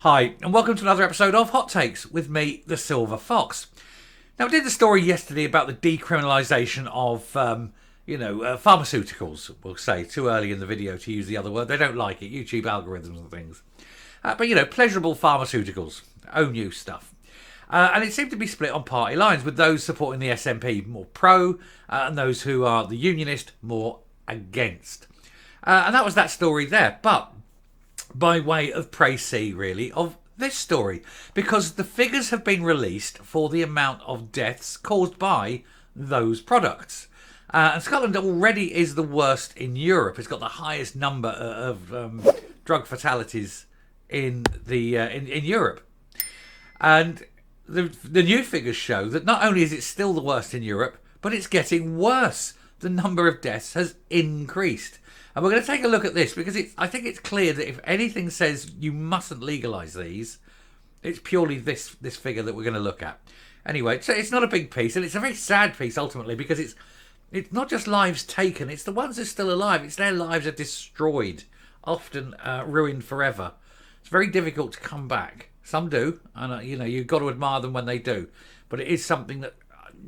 Hi, and welcome to another episode of Hot Takes with me, the Silver Fox. Now, I did the story yesterday about the decriminalisation of, pharmaceuticals. We'll say too early in the video to use the other word. They don't like it. YouTube algorithms and things. Pleasurable pharmaceuticals, own use stuff. And it seemed to be split on party lines, with those supporting the SNP more pro, and those who are the unionist more against. And that was that story there. But by way of précis, really, of this story, because the figures have been released for the amount of deaths caused by those products. And Scotland already is the worst in Europe. It's got the highest number of drug fatalities in Europe. And the new figures show that not only is it still the worst in Europe, but it's getting worse. The number of deaths has increased. And we're going to take a look at this because I think it's clear that if anything says you mustn't legalise these, it's purely this figure that we're going to look at. Anyway, so it's not a big piece, and it's a very sad piece ultimately because it's not just lives taken, it's the ones that are still alive. It's their lives are destroyed, often ruined forever. It's very difficult to come back. Some do, and you've got to admire them when they do. But it is something that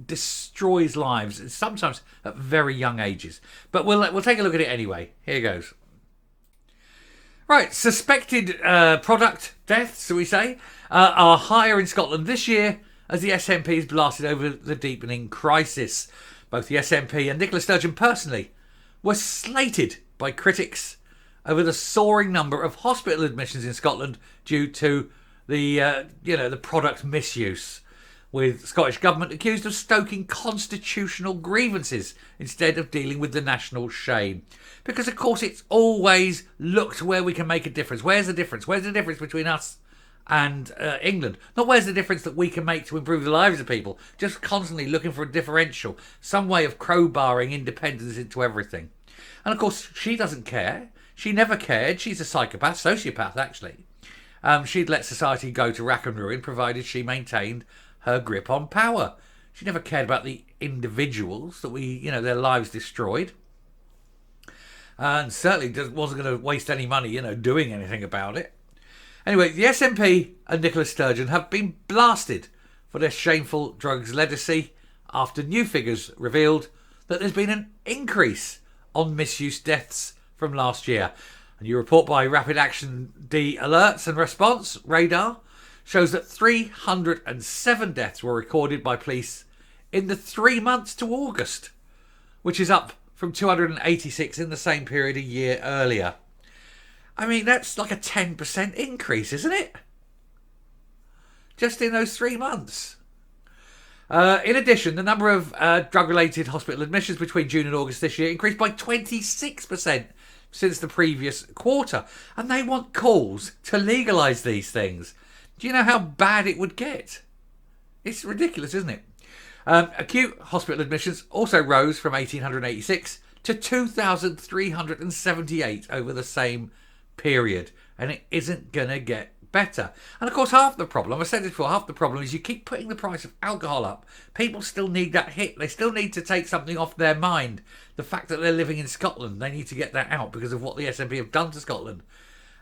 destroys lives, sometimes at very young ages. But we'll take a look at it anyway. Here goes. Right, suspected product deaths, shall we say, are higher in Scotland this year as the SNP is blasted over the deepening crisis. Both the SNP and Nicola Sturgeon personally were slated by critics over the soaring number of hospital admissions in Scotland due to the product misuse, with Scottish Government accused of stoking constitutional grievances instead of dealing with the national shame. Because, of course, it's always look to where we can make a difference. Where's the difference? Where's the difference between us and England? Not where's the difference that we can make to improve the lives of people. Just constantly looking for a differential, some way of crowbarring independence into everything. And, of course, she doesn't care. She never cared. She's a sociopath, actually. She'd let society go to rack and ruin, provided she maintained her grip on power. She never cared about the individuals that their lives destroyed. And certainly wasn't going to waste any money, doing anything about it. Anyway, the SNP and Nicola Sturgeon have been blasted for their shameful drugs legacy after new figures revealed that there's been an increase on misuse deaths from last year. A new report by Rapid Action D Alerts and Response, Radar, shows that 307 deaths were recorded by police in the 3 months to August, which is up from 286 in the same period a year earlier. I mean, that's like a 10% increase, isn't it? Just in those 3 months. In addition, the number of drug-related hospital admissions between June and August this year increased by 26% since the previous quarter. And they want calls to legalise these things. Do you know how bad it would get? It's ridiculous, isn't it? Acute hospital admissions also rose from 1,886 to 2,378 over the same period. And it isn't going to get better. And of course, half the problem, I said this before, half the problem is you keep putting the price of alcohol up. People still need that hit. They still need to take something off their mind. The fact that they're living in Scotland, they need to get that out because of what the SNP have done to Scotland.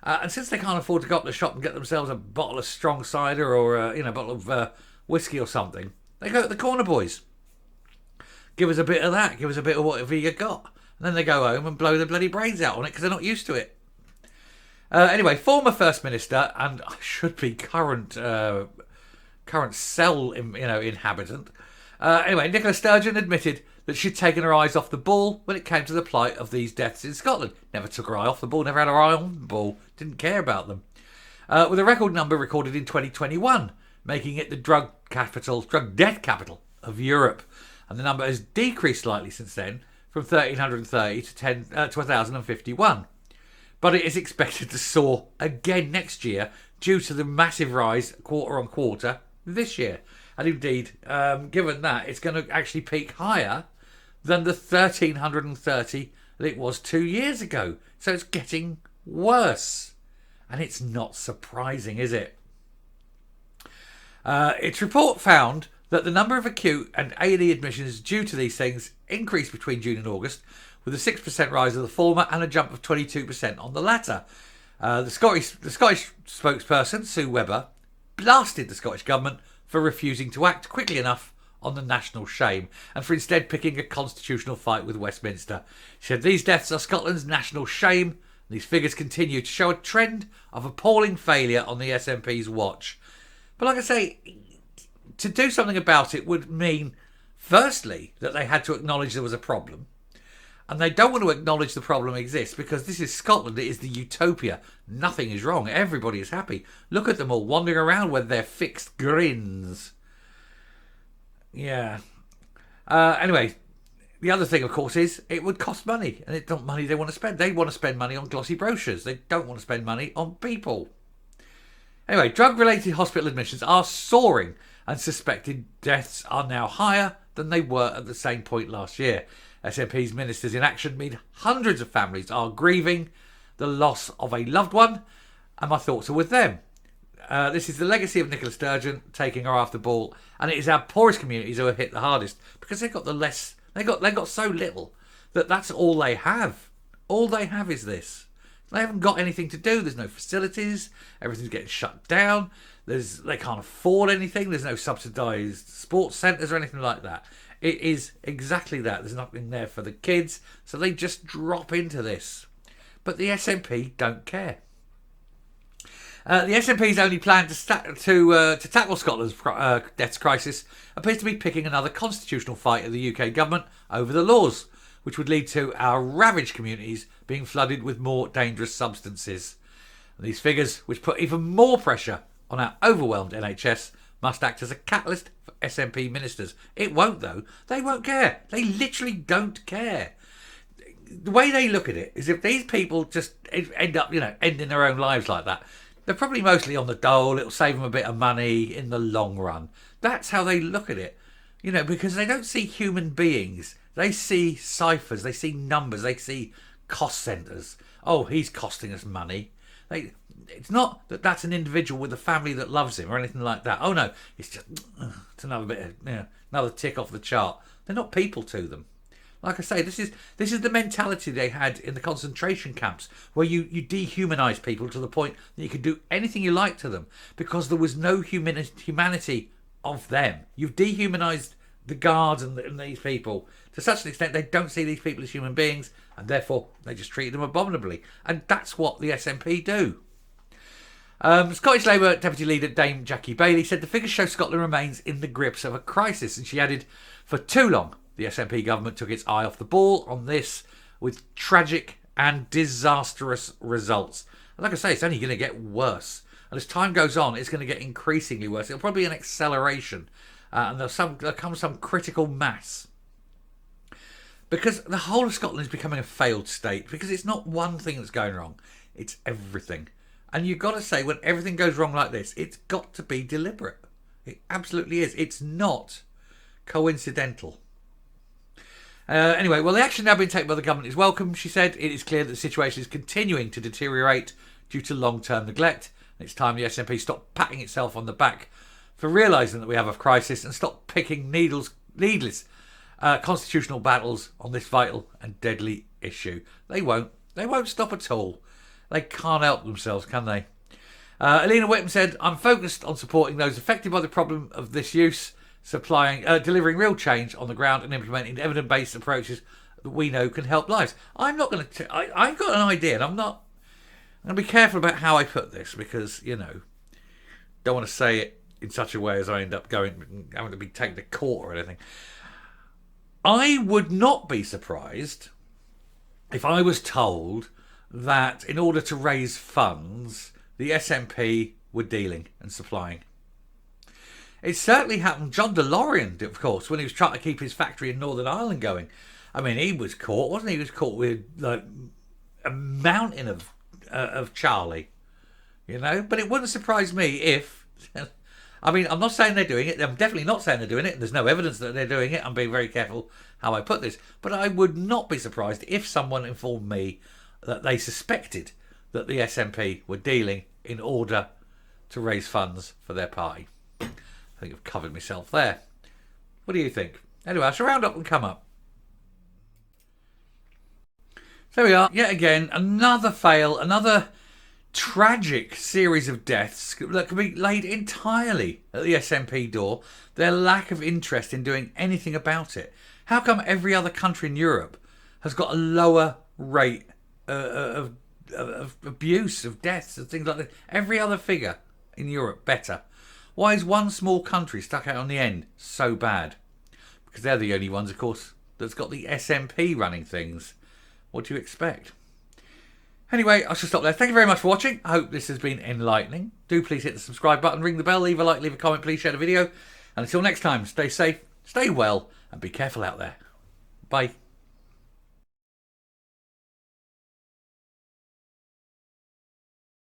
And since they can't afford to go up to the shop and get themselves a bottle of strong cider or a bottle of whiskey or something, they go to the corner boys. Give us a bit of that. Give us a bit of whatever you got. And then they go home and blow their bloody brains out on it because they're not used to it. Anyway, former First Minister and should be current cell inhabitant. Nicola Sturgeon admitted that she'd taken her eyes off the ball when it came to the plight of these deaths in Scotland. Never took her eye off the ball, never had her eye on the ball, didn't care about them. With a record number recorded in 2021, making it the drug death capital of Europe. And the number has decreased slightly since then, from 1,330 to 1,051. But it is expected to soar again next year due to the massive rise quarter on quarter this year. And indeed, given that, it's going to actually peak higher than the 1,330 that it was 2 years ago. So it's getting worse. And it's not surprising, is it? Its report found that the number of acute and A&E admissions due to these things increased between June and August, with a 6% rise of the former and a jump of 22% on the latter. The Scottish spokesperson, Sue Webber, blasted the Scottish Government for refusing to act quickly enough on the national shame and for instead picking a constitutional fight with Westminster. She said these deaths are Scotland's national shame, and these figures continue to show a trend of appalling failure on the SNP's watch. But like I say, to do something about it would mean, firstly, that they had to acknowledge there was a problem. And they don't want to acknowledge the problem exists because this is Scotland. It is the utopia. Nothing is wrong. Everybody is happy. Look at them all wandering around with their fixed grins. Yeah. Anyway, the other thing, of course, is it would cost money. And it's not money they want to spend. They want to spend money on glossy brochures. They don't want to spend money on people. Anyway, drug-related hospital admissions are soaring and suspected deaths are now higher than they were at the same point last year. SNP's Ministers in Action mean hundreds of families are grieving the loss of a loved one, and my thoughts are with them. This is the legacy of Nicola Sturgeon taking her after ball, and it is our poorest communities who are hit the hardest because they've got they got so little that's all they have. All they have is this. They haven't got anything to do. There's no facilities. Everything's getting shut down. They can't afford anything. There's no subsidised sports centres or anything like that. It is exactly that. There's nothing there for the kids, so they just drop into this. But the SNP don't care. The SNP's only plan to tackle Scotland's deaths crisis appears to be picking another constitutional fight of the UK government over the laws, which would lead to our ravaged communities being flooded with more dangerous substances. And these figures, which put even more pressure on our overwhelmed NHS, must act as a catalyst for SNP ministers. It won't, though. They won't care. They literally don't care. The way they look at it is if these people just end up, ending their own lives like that, they're probably mostly on the dole. It'll save them a bit of money in the long run. That's how they look at it, because they don't see human beings. They see ciphers. They see numbers. They see cost centres. Oh, he's costing us money. It's not that that's an individual with a family that loves him or anything like that. Oh no, it's just it's another bit of, another tick off the chart. They're not people to them. Like I say, this is the mentality they had in the concentration camps, where you dehumanise people to the point that you could do anything you like to them because there was no humanity of them. You've dehumanised the guards and these people to such an extent they don't see these people as human beings, and therefore they just treat them abominably. And that's what the SNP do. Scottish Labour Deputy Leader Dame Jackie Bailey said the figures show Scotland remains in the grips of a crisis, and she added, for too long the SNP government took its eye off the ball on this with tragic and disastrous results. And like I say, it's only going to get worse. And as time goes on, it's going to get increasingly worse. It'll probably be an acceleration. And there'll come some critical mass. Because the whole of Scotland is becoming a failed state. Because it's not one thing that's going wrong. It's everything. And you've got to say, when everything goes wrong like this, it's got to be deliberate. It absolutely is. It's not coincidental. Anyway, the action now being taken by the government is welcome. She said it is clear that the situation is continuing to deteriorate due to long-term neglect. And it's time the SNP stopped patting itself on the back for realising that we have a crisis and stop picking needless constitutional battles on this vital and deadly issue. They won't stop at all. They can't help themselves, can they? Alina Whittam said, I'm focused on supporting those affected by the problem of this use, delivering real change on the ground and implementing evidence-based approaches that we know can help lives. I've got an idea, and I'm going to be careful about how I put this because, don't want to say it in such a way as I end up having to be taken to court or anything. I would not be surprised if I was told that in order to raise funds, the SNP were dealing and supplying. It certainly happened. John DeLorean, of course, when he was trying to keep his factory in Northern Ireland going. I mean, he was caught, wasn't he? He was caught with like a mountain of Charlie, But it wouldn't surprise me if... I mean, I'm not saying they're doing it. I'm definitely not saying they're doing it. There's no evidence that they're doing it. I'm being very careful how I put this. But I would not be surprised if someone informed me that they suspected that the SNP were dealing in order to raise funds for their party. I think I've covered myself there. What do you think? Anyway, I shall round up and come up. So we are, yet again, another fail, another tragic series of deaths that can be laid entirely at the SNP door, their lack of interest in doing anything about it. How come every other country in Europe has got a lower rate of abuse, of deaths and things like that? Every other figure in Europe better. Why is one small country stuck out on the end so bad? Because they're the only ones, of course, that's got the SNP running things. What do you expect? Anyway, I shall stop there. Thank you very much for watching. I hope this has been enlightening. Do please hit the subscribe button, ring the bell, leave a like, leave a comment, please share the video. And until next time, stay safe, stay well, and be careful out there. Bye.